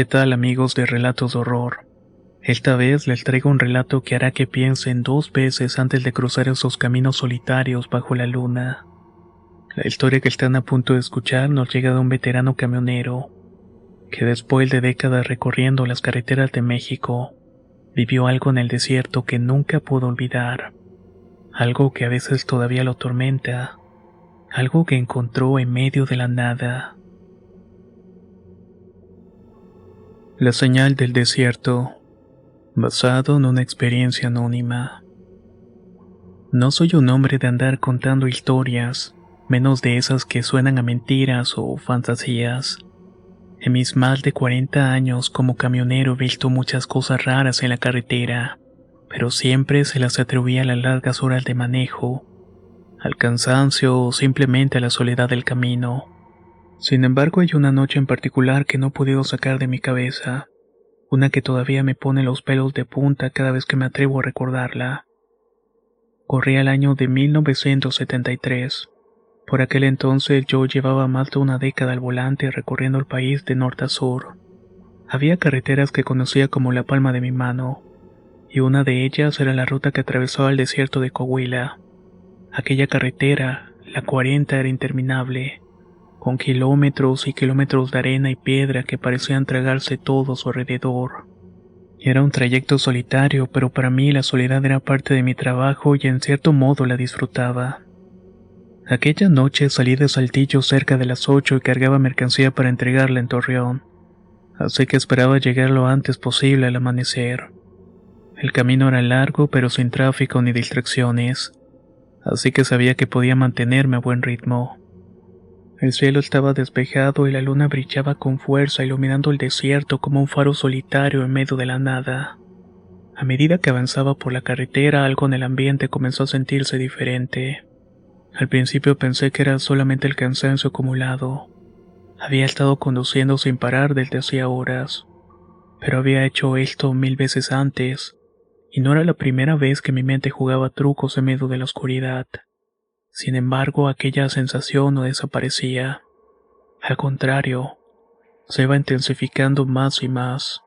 ¿Qué tal amigos de Relatos de Horror? Esta vez les traigo un relato que hará que piensen dos veces antes de cruzar esos caminos solitarios bajo la luna. La historia que están a punto de escuchar nos llega de un veterano camionero, que después de décadas recorriendo las carreteras de México, vivió algo en el desierto que nunca pudo olvidar. Algo que a veces todavía lo atormenta. Algo que encontró en medio de la nada. La señal del desierto, basado en una experiencia anónima. No soy un hombre de andar contando historias, menos de esas que suenan a mentiras o fantasías. En mis más de 40 años como camionero he visto muchas cosas raras en la carretera, pero siempre se las atribuía a las largas horas de manejo, al cansancio o simplemente a la soledad del camino. Sin embargo, hay una noche en particular que no he podido sacar de mi cabeza, una que todavía me pone los pelos de punta cada vez que me atrevo a recordarla. Corría el año de 1973. Por aquel entonces yo llevaba más de una década al volante recorriendo el país de norte a sur. Había carreteras que conocía como la palma de mi mano, y una de ellas era la ruta que atravesaba el desierto de Coahuila. Aquella carretera, la 40, era interminable, con kilómetros y kilómetros de arena y piedra que parecían tragarse todo a su alrededor. Era un trayecto solitario, pero para mí la soledad era parte de mi trabajo y en cierto modo la disfrutaba. Aquella noche salí de Saltillo cerca de las 8 y cargaba mercancía para entregarla en Torreón, así que esperaba llegar lo antes posible al amanecer. El camino era largo pero sin tráfico ni distracciones, así que sabía que podía mantenerme a buen ritmo. El cielo estaba despejado y la luna brillaba con fuerza iluminando el desierto como un faro solitario en medio de la nada. A medida que avanzaba por la carretera, algo en el ambiente comenzó a sentirse diferente. Al principio pensé que era solamente el cansancio acumulado. Había estado conduciendo sin parar desde hacía horas, pero había hecho esto 1000 veces antes, y no era la primera vez que mi mente jugaba trucos en medio de la oscuridad. Sin embargo, aquella sensación no desaparecía. Al contrario, se iba intensificando más y más.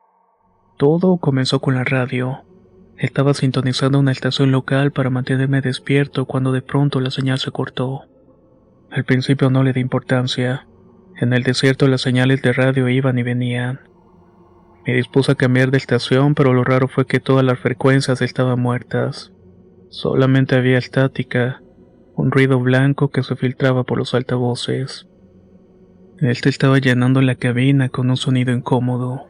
Todo comenzó con la radio. Estaba sintonizando una estación local para mantenerme despierto cuando de pronto la señal se cortó. Al principio no le di importancia. En el desierto las señales de radio iban y venían. Me dispuse a cambiar de estación, pero lo raro fue que todas las frecuencias estaban muertas. Solamente había estática, un ruido blanco que se filtraba por los altavoces. Este estaba llenando la cabina con un sonido incómodo.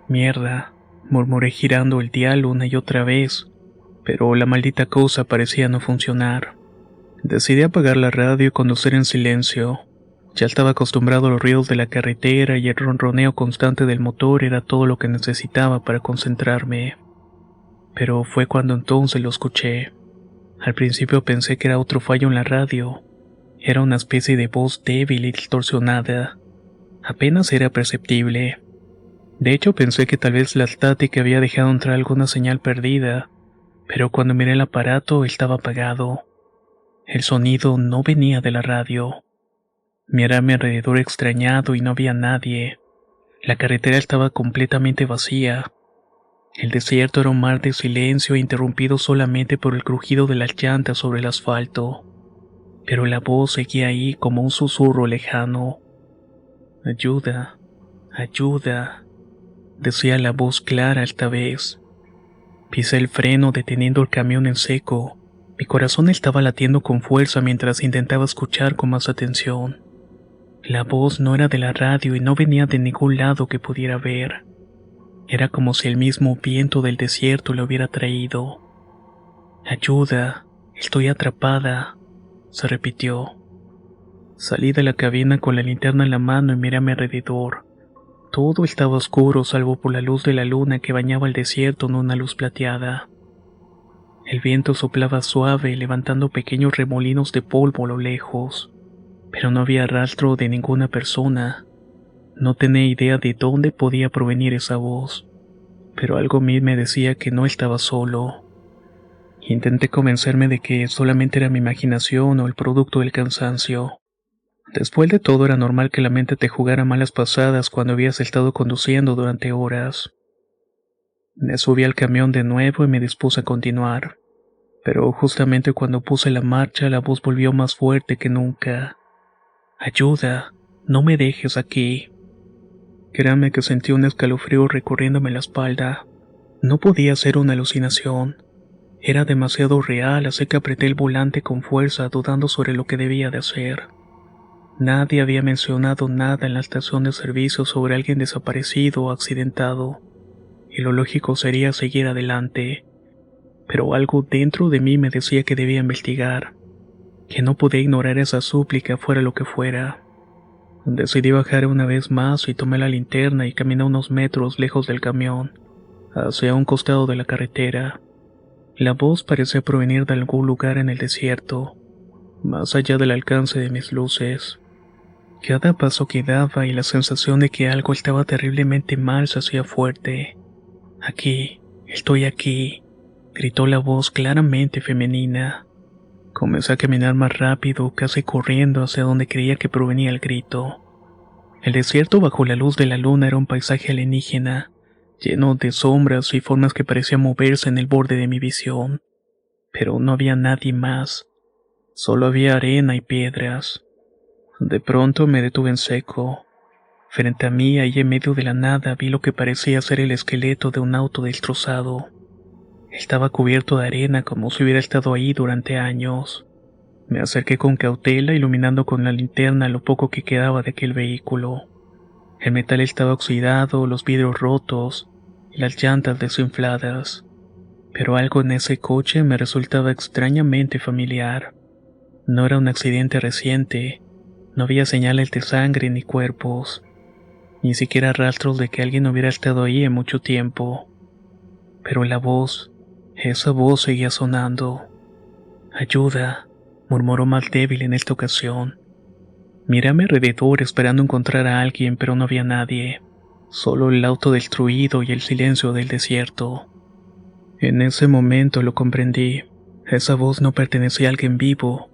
Mierda, murmuré girando el dial una y otra vez, pero la maldita cosa parecía no funcionar. Decidí apagar la radio y conducir en silencio. Ya estaba acostumbrado a los ruidos de la carretera y el ronroneo constante del motor era todo lo que necesitaba para concentrarme. Pero fue cuando entonces lo escuché. Al principio pensé que era otro fallo en la radio. Era una especie de voz débil y distorsionada. Apenas era perceptible. De hecho pensé que tal vez la estática había dejado entrar alguna señal perdida, pero cuando miré el aparato estaba apagado. El sonido no venía de la radio. Miré a mi alrededor extrañado y no había nadie. La carretera estaba completamente vacía. El desierto era un mar de silencio interrumpido solamente por el crujido de las llantas sobre el asfalto. Pero la voz seguía ahí como un susurro lejano. Ayuda, ayuda, decía la voz clara esta vez. Pisé el freno deteniendo el camión en seco. Mi corazón estaba latiendo con fuerza mientras intentaba escuchar con más atención. La voz no era de la radio y no venía de ningún lado que pudiera ver. Era como si el mismo viento del desierto la hubiera traído. Ayuda, estoy atrapada, se repitió. Salí de la cabina con la linterna en la mano y miré a mi alrededor. Todo estaba oscuro salvo por la luz de la luna que bañaba el desierto en una luz plateada. El viento soplaba suave, levantando pequeños remolinos de polvo a lo lejos, pero no había rastro de ninguna persona. No tenía idea de dónde podía provenir esa voz, pero algo en mí me decía que no estaba solo. Intenté convencerme de que solamente era mi imaginación o el producto del cansancio. Después de todo era normal que la mente te jugara malas pasadas cuando habías estado conduciendo durante horas. Me subí al camión de nuevo y me dispuse a continuar. Pero justamente cuando puse la marcha, la voz volvió más fuerte que nunca. Ayuda, no me dejes aquí. Créame que sentí un escalofrío recorriéndome la espalda. No podía ser una alucinación. Era demasiado real, así que apreté el volante con fuerza, dudando sobre lo que debía de hacer. Nadie había mencionado nada en la estación de servicio sobre alguien desaparecido o accidentado, y lo lógico sería seguir adelante. Pero algo dentro de mí me decía que debía investigar, que no podía ignorar esa súplica fuera lo que fuera. Decidí bajar una vez más y tomé la linterna y caminé unos metros lejos del camión, hacia un costado de la carretera. La voz parecía provenir de algún lugar en el desierto, más allá del alcance de mis luces. Cada paso que daba y la sensación de que algo estaba terriblemente mal se hacía fuerte. Aquí, estoy aquí, gritó la voz claramente femenina. Comencé a caminar más rápido, casi corriendo hacia donde creía que provenía el grito. El desierto bajo la luz de la luna era un paisaje alienígena, lleno de sombras y formas que parecían moverse en el borde de mi visión. Pero no había nadie más, solo había arena y piedras. De pronto me detuve en seco. Frente a mí, ahí en medio de la nada, vi lo que parecía ser el esqueleto de un auto destrozado. Estaba cubierto de arena como si hubiera estado ahí durante años. Me acerqué con cautela, iluminando con la linterna lo poco que quedaba de aquel vehículo. El metal estaba oxidado, los vidrios rotos y las llantas desinfladas. Pero algo en ese coche me resultaba extrañamente familiar. No era un accidente reciente, no había señales de sangre ni cuerpos, ni siquiera rastros de que alguien hubiera estado ahí en mucho tiempo. Pero la voz, esa voz seguía sonando. Ayuda, murmuró más débil en esta ocasión. Miré a mi alrededor esperando encontrar a alguien, pero no había nadie. Solo el auto destruido y el silencio del desierto. En ese momento lo comprendí. Esa voz no pertenecía a alguien vivo.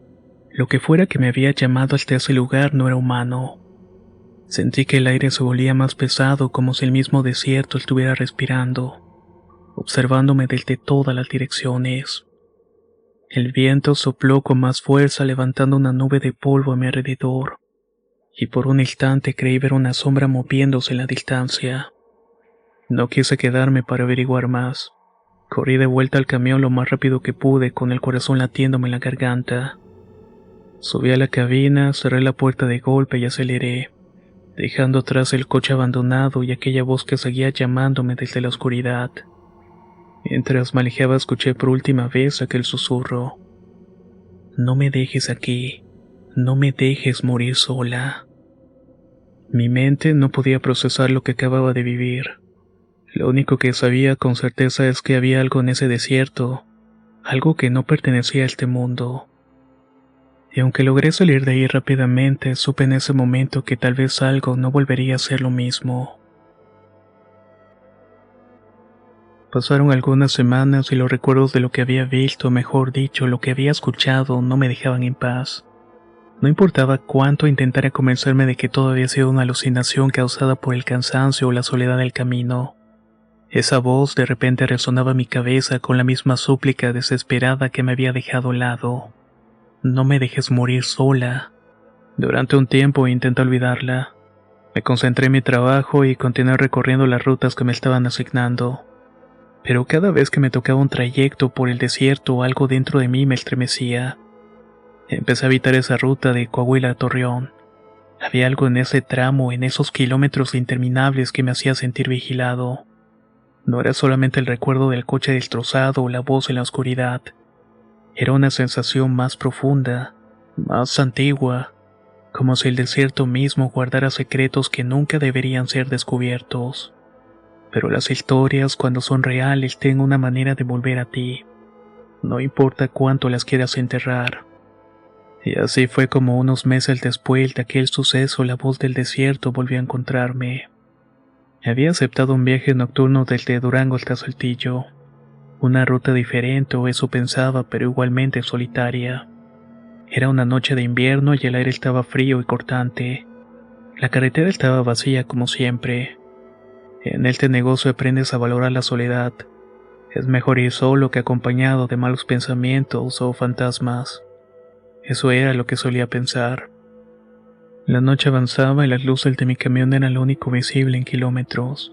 Lo que fuera que me había llamado hasta ese lugar no era humano. Sentí que el aire se volvía más pesado, como si el mismo desierto estuviera respirando, observándome desde todas las direcciones. El viento sopló con más fuerza, levantando una nube de polvo a mi alrededor, y por un instante creí ver una sombra moviéndose en la distancia. No quise quedarme para averiguar más. Corrí de vuelta al camión lo más rápido que pude, con el corazón latiéndome en la garganta. Subí a la cabina, cerré la puerta de golpe y aceleré, dejando atrás el coche abandonado y aquella voz que seguía llamándome desde la oscuridad. Mientras manejaba escuché por última vez aquel susurro. No me dejes aquí, no me dejes morir sola. Mi mente no podía procesar lo que acababa de vivir. Lo único que sabía con certeza es que había algo en ese desierto, algo que no pertenecía a este mundo. Y aunque logré salir de ahí rápidamente, supe en ese momento que tal vez algo no volvería a ser lo mismo. Pasaron algunas semanas y los recuerdos de lo que había visto, mejor dicho, lo que había escuchado, no me dejaban en paz. No importaba cuánto intentara convencerme de que todo había sido una alucinación causada por el cansancio o la soledad del camino. Esa voz de repente resonaba en mi cabeza con la misma súplica desesperada que me había dejado al lado. No me dejes morir sola. Durante un tiempo intenté olvidarla. Me concentré en mi trabajo y continué recorriendo las rutas que me estaban asignando. Pero cada vez que me tocaba un trayecto por el desierto, algo dentro de mí me estremecía. Empecé a evitar esa ruta de Coahuila a Torreón. Había algo en ese tramo, en esos kilómetros interminables que me hacía sentir vigilado. No era solamente el recuerdo del coche destrozado o la voz en la oscuridad. Era una sensación más profunda, más antigua, como si el desierto mismo guardara secretos que nunca deberían ser descubiertos. Pero las historias, cuando son reales, tienen una manera de volver a ti. No importa cuánto las quieras enterrar. Y así fue como unos meses después de aquel suceso, la voz del desierto volvió a encontrarme. Había aceptado un viaje nocturno desde Durango hasta Saltillo. Una ruta diferente, o eso pensaba, pero igualmente solitaria. Era una noche de invierno y el aire estaba frío y cortante. La carretera estaba vacía como siempre. En este negocio aprendes a valorar la soledad. Es mejor ir solo que acompañado de malos pensamientos o fantasmas. Eso era lo que solía pensar. La noche avanzaba y las luces de mi camión eran lo único visible en kilómetros.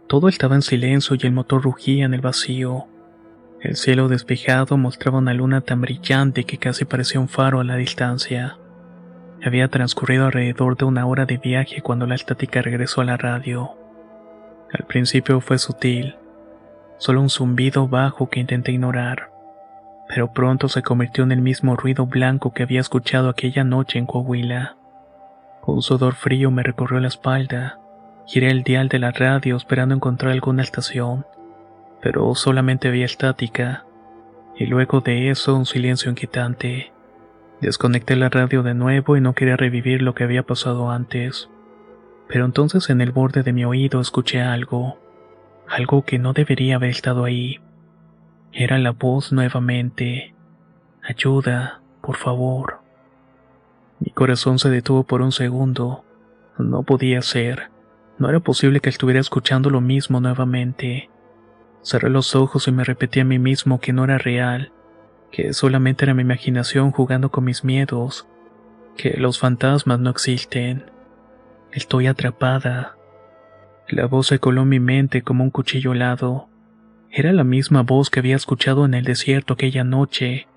Todo estaba en silencio y el motor rugía en el vacío. El cielo despejado mostraba una luna tan brillante que casi parecía un faro a la distancia. Había transcurrido alrededor de una hora de viaje cuando la estática regresó a la radio. Al principio fue sutil, solo un zumbido bajo que intenté ignorar, pero pronto se convirtió en el mismo ruido blanco que había escuchado aquella noche en Coahuila. Un sudor frío me recorrió la espalda. Giré el dial de la radio esperando encontrar alguna estación, pero solamente había estática, y luego de eso un silencio inquietante. Desconecté la radio de nuevo y no quería revivir lo que había pasado antes. Pero entonces en el borde de mi oído escuché algo que no debería haber estado ahí. Era la voz nuevamente. Ayuda, por favor. Mi corazón se detuvo por un segundo. No podía ser. No era posible que estuviera escuchando lo mismo nuevamente. Cerré los ojos y me repetí a mí mismo que no era real, que solamente era mi imaginación jugando con mis miedos, que los fantasmas no existen. Estoy atrapada. La voz se coló en mi mente como un cuchillo helado. Era la misma voz que había escuchado en el desierto aquella noche.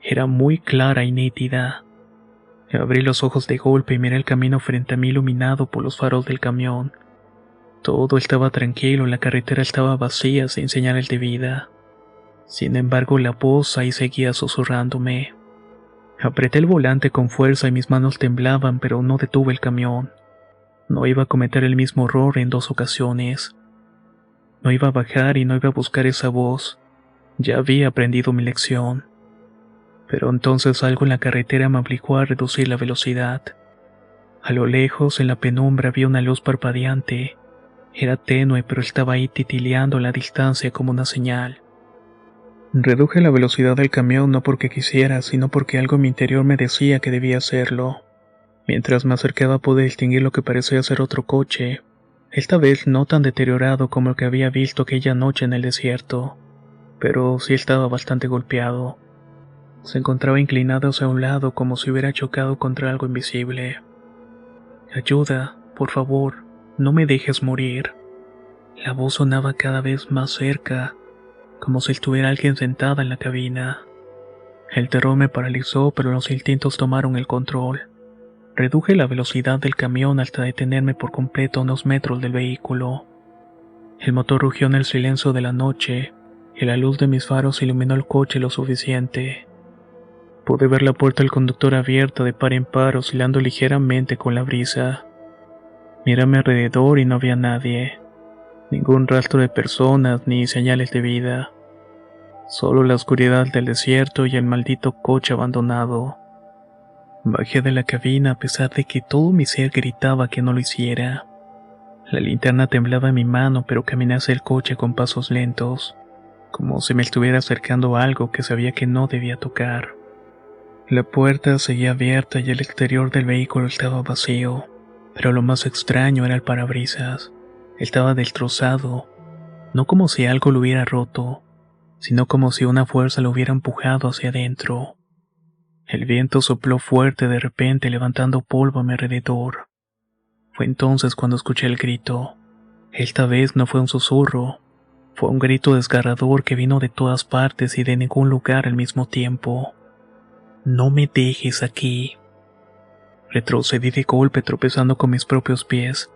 Era muy clara y nítida. Abrí los ojos de golpe y miré el camino frente a mí iluminado por los faros del camión. Todo estaba tranquilo, la carretera estaba vacía sin señales de vida. Sin embargo, la voz ahí seguía susurrándome. Apreté el volante con fuerza y mis manos temblaban, pero no detuve el camión. No iba a cometer el mismo error en 2 ocasiones. No iba a bajar y no iba a buscar esa voz. Ya había aprendido mi lección. Pero entonces algo en la carretera me obligó a reducir la velocidad. A lo lejos, en la penumbra, vi una luz parpadeante. Era tenue, pero estaba ahí titileando a la distancia como una señal. Reduje la velocidad del camión no porque quisiera, sino porque algo en mi interior me decía que debía hacerlo. Mientras me acercaba pude distinguir lo que parecía ser otro coche, esta vez no tan deteriorado como el que había visto aquella noche en el desierto, pero sí estaba bastante golpeado. Se encontraba inclinado hacia un lado como si hubiera chocado contra algo invisible. Ayuda, por favor, no me dejes morir. La voz sonaba cada vez más cerca, como si estuviera alguien sentada en la cabina. El terror me paralizó, pero los instintos tomaron el control. Reduje la velocidad del camión hasta detenerme por completo a unos metros del vehículo. El motor rugió en el silencio de la noche, y la luz de mis faros iluminó el coche lo suficiente. Pude ver la puerta del conductor abierta de par en par, oscilando ligeramente con la brisa. Miré a mi alrededor y no había nadie. Ningún rastro de personas ni señales de vida. Solo la oscuridad del desierto y el maldito coche abandonado. Bajé de la cabina a pesar de que todo mi ser gritaba que no lo hiciera. La linterna temblaba en mi mano, pero caminé hacia el coche con pasos lentos, como si me estuviera acercando a algo que sabía que no debía tocar. La puerta seguía abierta y el exterior del vehículo estaba vacío, pero lo más extraño era el parabrisas. Estaba destrozado, no como si algo lo hubiera roto, sino como si una fuerza lo hubiera empujado hacia adentro. El viento sopló fuerte de repente, levantando polvo a mi alrededor. Fue entonces cuando escuché el grito. Esta vez no fue un susurro, fue un grito desgarrador que vino de todas partes y de ningún lugar al mismo tiempo. No me dejes aquí. Retrocedí de golpe, tropezando con mis propios pies.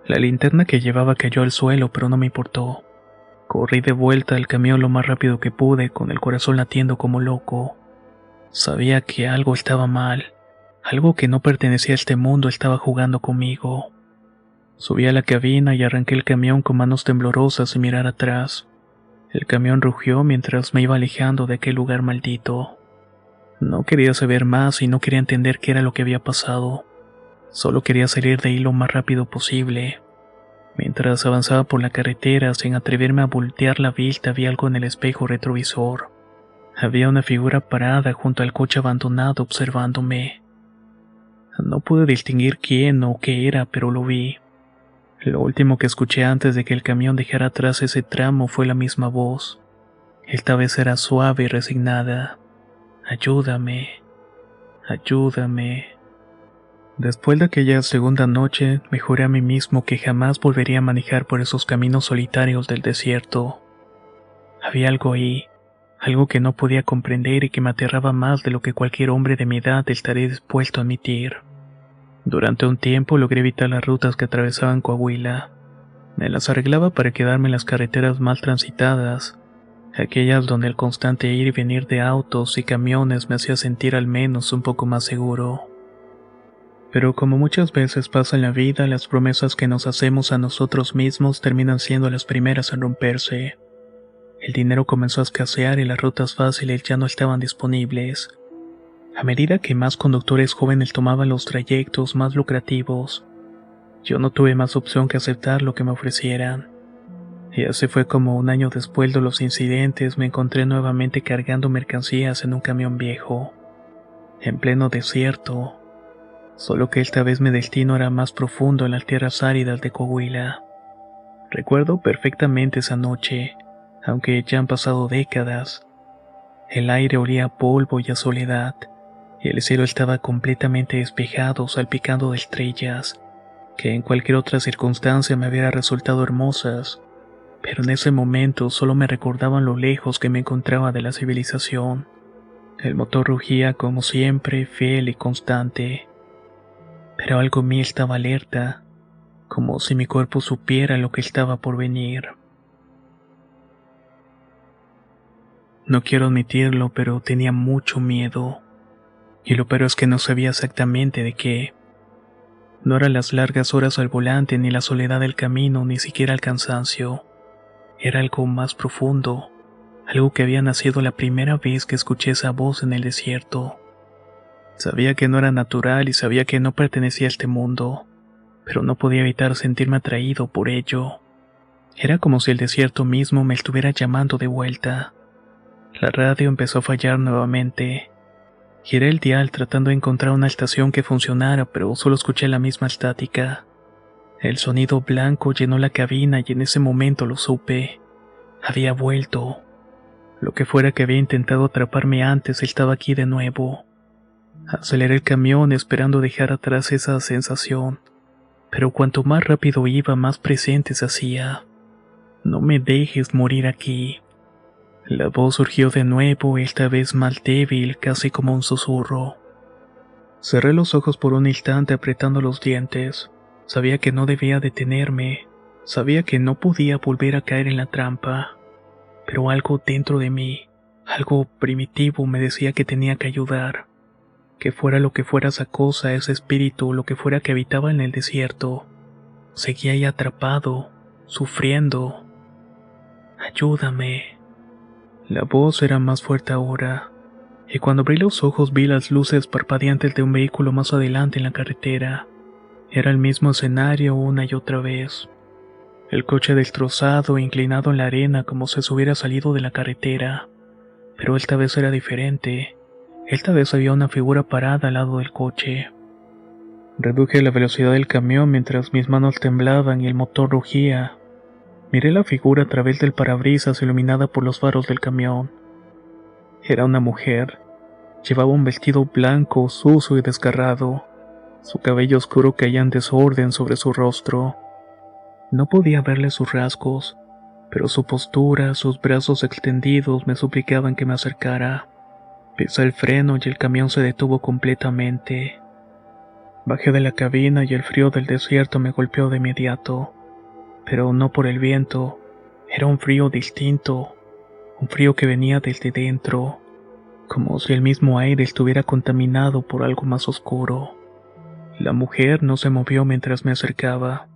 La linterna que llevaba cayó al suelo, pero no me importó. Corrí de vuelta al camión lo más rápido que pude, con el corazón latiendo como loco. Sabía que algo estaba mal, algo que no pertenecía a este mundo estaba jugando conmigo. Subí a la cabina y arranqué el camión con manos temblorosas sin mirar atrás. El camión rugió mientras me iba alejando de aquel lugar maldito. No quería saber más y no quería entender qué era lo que había pasado. Solo quería salir de ahí lo más rápido posible. Mientras avanzaba por la carretera sin atreverme a voltear la vista, vi algo en el espejo retrovisor. Había una figura parada junto al coche abandonado observándome. No pude distinguir quién o qué era, pero lo vi. Lo último que escuché antes de que el camión dejara atrás ese tramo fue la misma voz. Esta vez era suave y resignada. Ayúdame, ayúdame. Después de aquella segunda noche, me juré a mí mismo que jamás volvería a manejar por esos caminos solitarios del desierto. Había algo ahí, algo que no podía comprender y que me aterraba más de lo que cualquier hombre de mi edad estaría dispuesto a admitir. Durante un tiempo logré evitar las rutas que atravesaban Coahuila. Me las arreglaba para quedarme en las carreteras mal transitadas, aquellas donde el constante ir y venir de autos y camiones me hacía sentir al menos un poco más seguro. Pero como muchas veces pasa en la vida, las promesas que nos hacemos a nosotros mismos terminan siendo las primeras en romperse. El dinero comenzó a escasear y las rutas fáciles ya no estaban disponibles. A medida que más conductores jóvenes tomaban los trayectos más lucrativos, yo no tuve más opción que aceptar lo que me ofrecieran. Y así fue como un año después de los incidentes me encontré nuevamente cargando mercancías en un camión viejo, en pleno desierto, solo que esta vez mi destino era más profundo en las tierras áridas de Coahuila. Recuerdo perfectamente esa noche, aunque ya han pasado décadas. El aire olía a polvo y a soledad, y el cielo estaba completamente despejado, salpicando de estrellas, que en cualquier otra circunstancia me hubiera resultado hermosas, pero en ese momento solo me recordaban lo lejos que me encontraba de la civilización. El motor rugía como siempre, fiel y constante, pero algo en mí estaba alerta, como si mi cuerpo supiera lo que estaba por venir. No quiero admitirlo, pero tenía mucho miedo. Y lo peor es que no sabía exactamente de qué. No eran las largas horas al volante, ni la soledad del camino, ni siquiera el cansancio. Era algo más profundo, algo que había nacido la primera vez que escuché esa voz en el desierto. Sabía que no era natural y sabía que no pertenecía a este mundo, pero no podía evitar sentirme atraído por ello. Era como si el desierto mismo me estuviera llamando de vuelta. La radio empezó a fallar nuevamente. Giré el dial tratando de encontrar una estación que funcionara, pero solo escuché la misma estática. El sonido blanco llenó la cabina y en ese momento lo supe. Había vuelto. Lo que fuera que había intentado atraparme antes estaba aquí de nuevo. Aceleré el camión esperando dejar atrás esa sensación, pero cuanto más rápido iba, más presente se hacía. No me dejes morir aquí. La voz surgió de nuevo, esta vez más débil, casi como un susurro. Cerré los ojos por un instante apretando los dientes. Sabía que no debía detenerme, sabía que no podía volver a caer en la trampa, pero algo dentro de mí, algo primitivo me decía que tenía que ayudar, que fuera lo que fuera esa cosa, ese espíritu, lo que fuera que habitaba en el desierto. Seguía ahí atrapado, sufriendo. Ayúdame. La voz era más fuerte ahora, y cuando abrí los ojos vi las luces parpadeantes de un vehículo más adelante en la carretera. Era el mismo escenario una y otra vez. El coche destrozado e inclinado en la arena como si se hubiera salido de la carretera. Pero esta vez era diferente. Esta vez había una figura parada al lado del coche. Reduje la velocidad del camión mientras mis manos temblaban y el motor rugía. Miré la figura a través del parabrisas iluminada por los faros del camión. Era una mujer. Llevaba un vestido blanco, sucio y desgarrado. Su cabello oscuro caía en desorden sobre su rostro. No podía verle sus rasgos, pero su postura, sus brazos extendidos me suplicaban que me acercara. Pisé el freno y el camión se detuvo completamente. Bajé de la cabina y el frío del desierto me golpeó de inmediato. Pero no por el viento, era un frío distinto, un frío que venía desde dentro, como si el mismo aire estuviera contaminado por algo más oscuro. La mujer no se movió mientras me acercaba,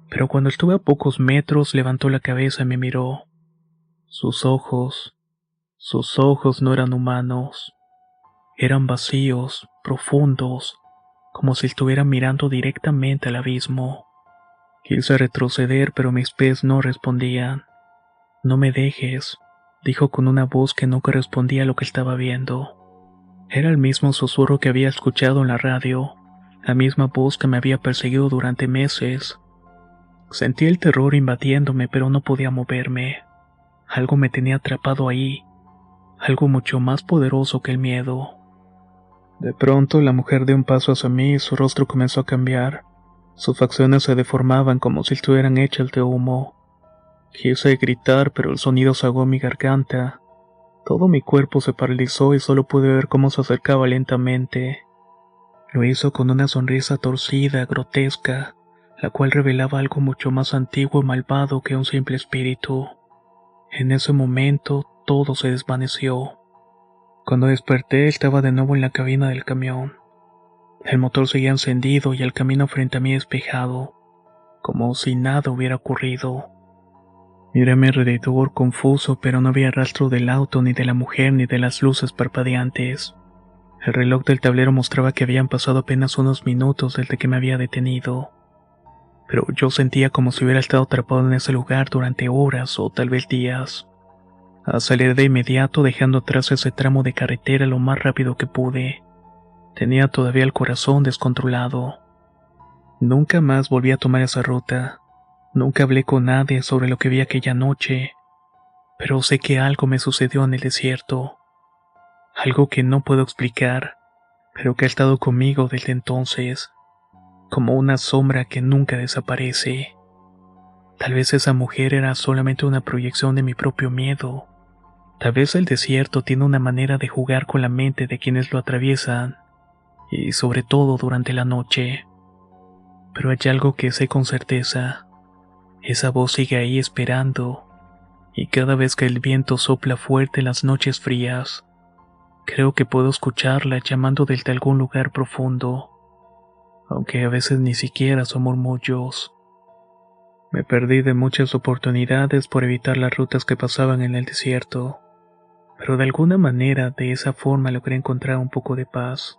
pero cuando estuve a pocos metros levantó la cabeza y me miró. Sus ojos no eran humanos, eran vacíos, profundos, como si estuviera mirando directamente al abismo. Quise retroceder, pero mis pies no respondían. No me dejes, dijo con una voz que no correspondía a lo que estaba viendo. Era el mismo susurro que había escuchado en la radio, la misma voz que me había perseguido durante meses. Sentí el terror invadiéndome, pero no podía moverme. Algo me tenía atrapado ahí, algo mucho más poderoso que el miedo. De pronto la mujer dio un paso hacia mí y su rostro comenzó a cambiar. Sus facciones se deformaban como si estuvieran hechas de humo. Quise gritar, pero el sonido se ahogó en mi garganta. Todo mi cuerpo se paralizó y solo pude ver cómo se acercaba lentamente. Lo hizo con una sonrisa torcida, grotesca, la cual revelaba algo mucho más antiguo y malvado que un simple espíritu. En ese momento, todo se desvaneció. Cuando desperté, estaba de nuevo en la cabina del camión. El motor seguía encendido y el camino frente a mí despejado, como si nada hubiera ocurrido. Miré a mi alrededor confuso, pero no había rastro del auto, ni de la mujer, ni de las luces parpadeantes. El reloj del tablero mostraba que habían pasado apenas unos minutos desde que me había detenido. Pero yo sentía como si hubiera estado atrapado en ese lugar durante horas o tal vez días. Aceleré de inmediato, dejando atrás ese tramo de carretera lo más rápido que pude. Tenía todavía el corazón descontrolado. Nunca más volví a tomar esa ruta. Nunca hablé con nadie sobre lo que vi aquella noche, pero sé que algo me sucedió en el desierto. Algo que no puedo explicar, pero que ha estado conmigo desde entonces, como una sombra que nunca desaparece. Tal vez esa mujer era solamente una proyección de mi propio miedo. Tal vez el desierto tiene una manera de jugar con la mente de quienes lo atraviesan, y sobre todo durante la noche. Pero hay algo que sé con certeza. Esa voz sigue ahí esperando, y cada vez que el viento sopla fuerte en las noches frías, creo que puedo escucharla llamando desde algún lugar profundo, aunque a veces ni siquiera son murmullos. Me perdí de muchas oportunidades por evitar las rutas que pasaban en el desierto, pero de alguna manera de esa forma logré encontrar un poco de paz.